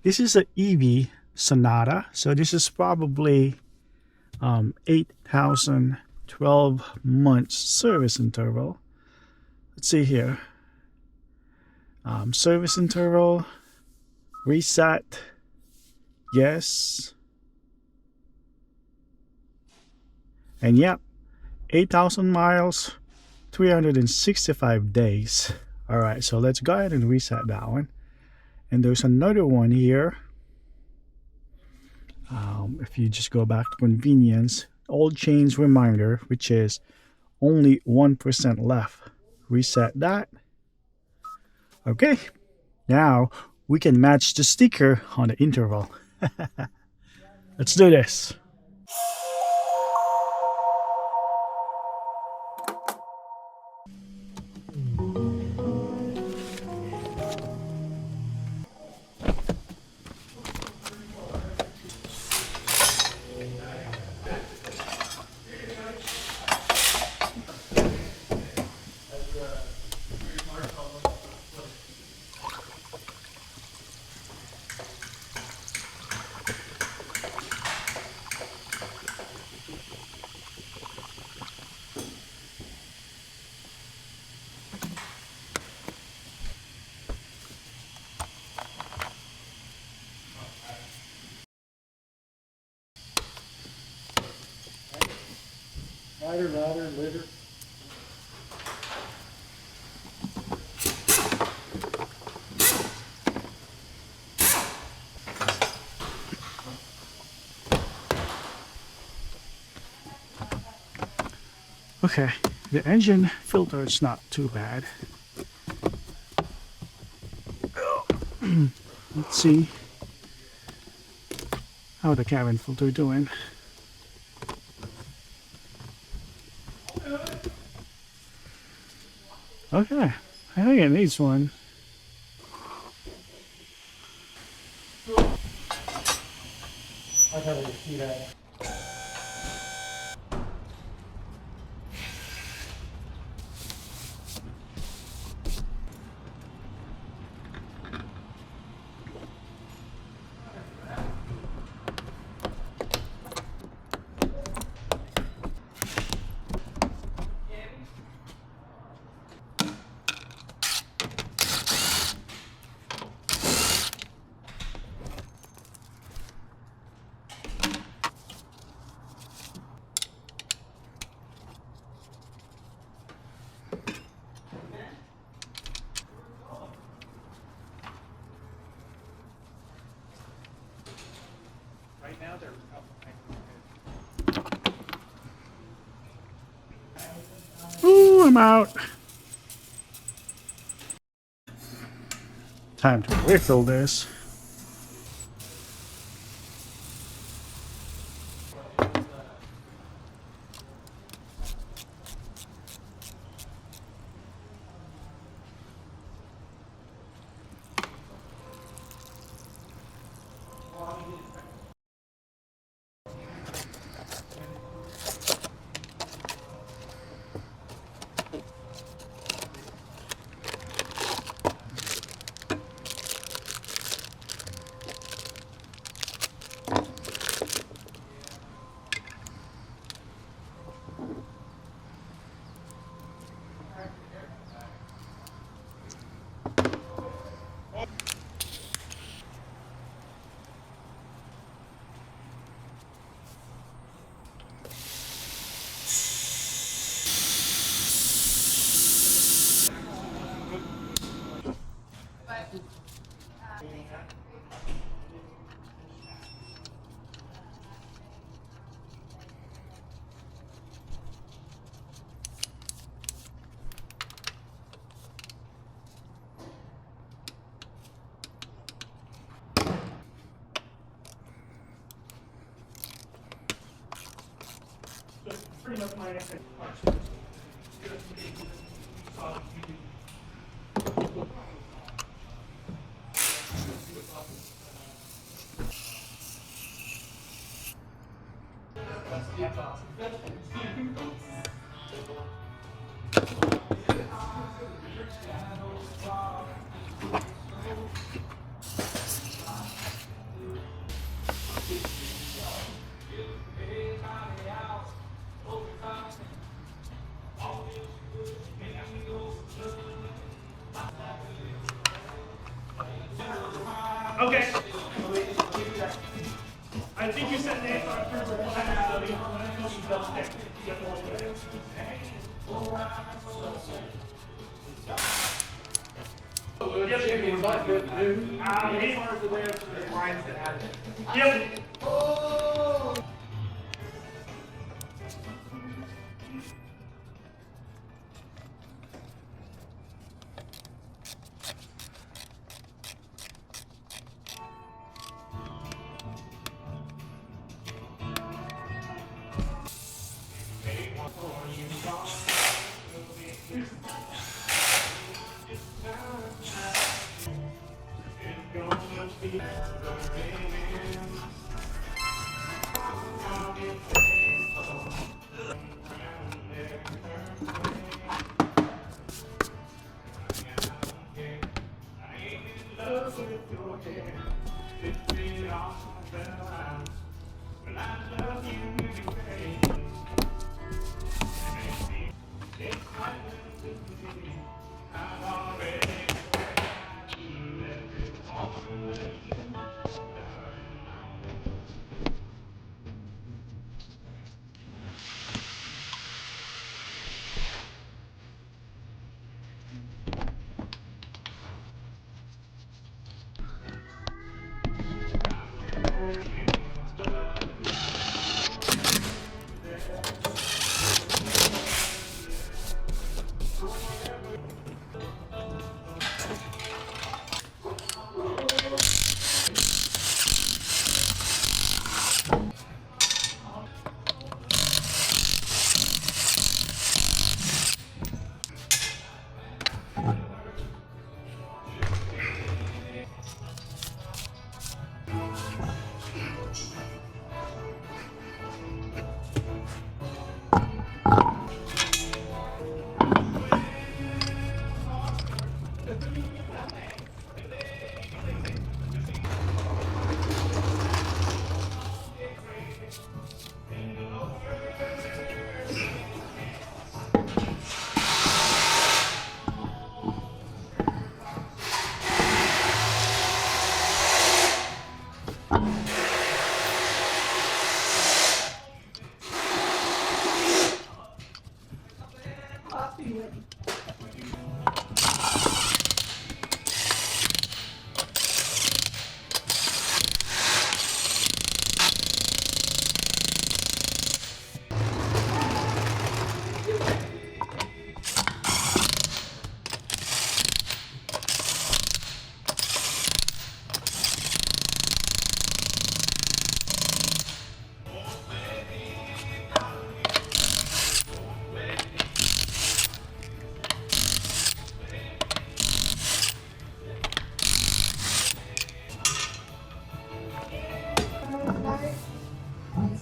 This is a EV Sonata, so this is probably 8,000 12 months service interval. Let's see here. Service interval, reset, yes, and yep, 8,000 miles, 365 days. All right, so let's go ahead and reset that one. And there's another one here. If you just go back to convenience, oil change reminder, which is only 1% left. Reset that. Okay, now we can match the sticker on the interval. Let's do this. Louder, later. Okay, the engine filter is not too bad. Let's see how the cabin filter doing. Okay, I think it needs one. I gotta see that. Ooh, I'm out. Time to refill this. Pretty much my parts. Okay. I think you said name. Yep.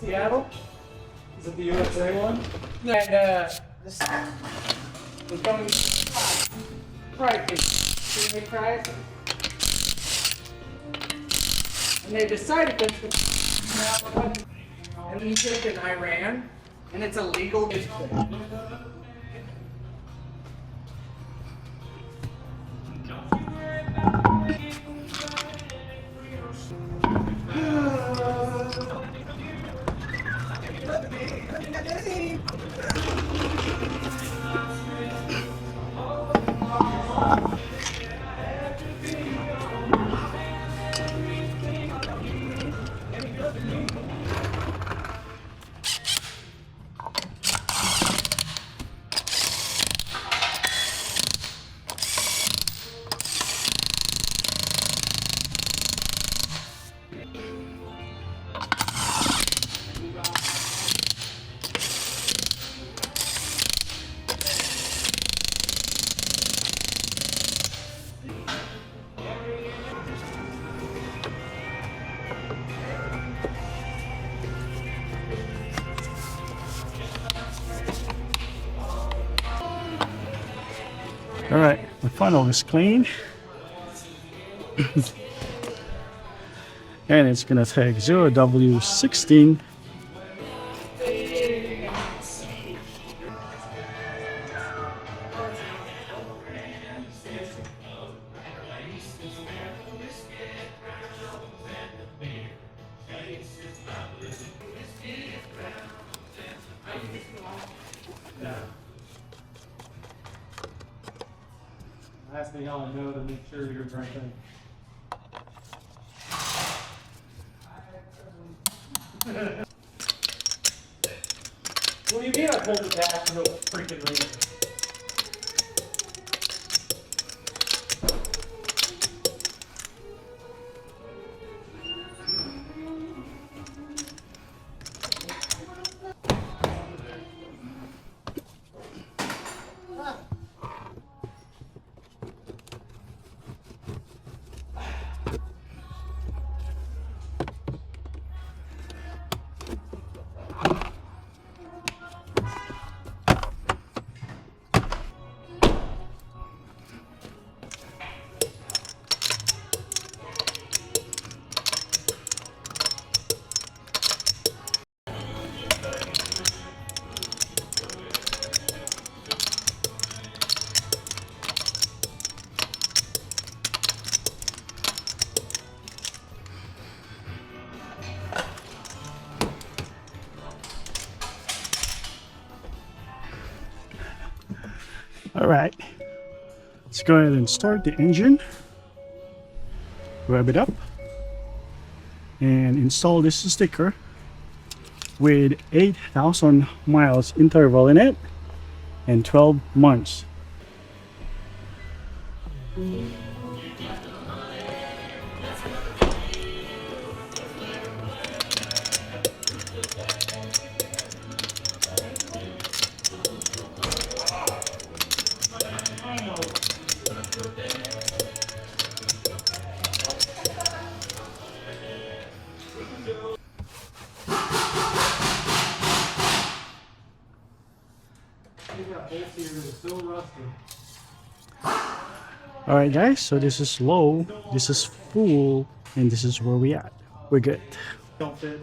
Seattle? Is it the USA one? And this was going to right. Can we try it? And they decided that in Egypt and Iran, and it's illegal. All right, the funnel is clean. And it's gonna take 0W16 ask me how I know to make sure you're the right thing. What do you mean I pulled the dash for no freaking reason? All right, let's go ahead and start the engine, rev it up, and install this sticker with 8,000 miles interval in it and 12 months. All right, guys, so this is low, this is full, and this is where we at. We're good. Don't fit.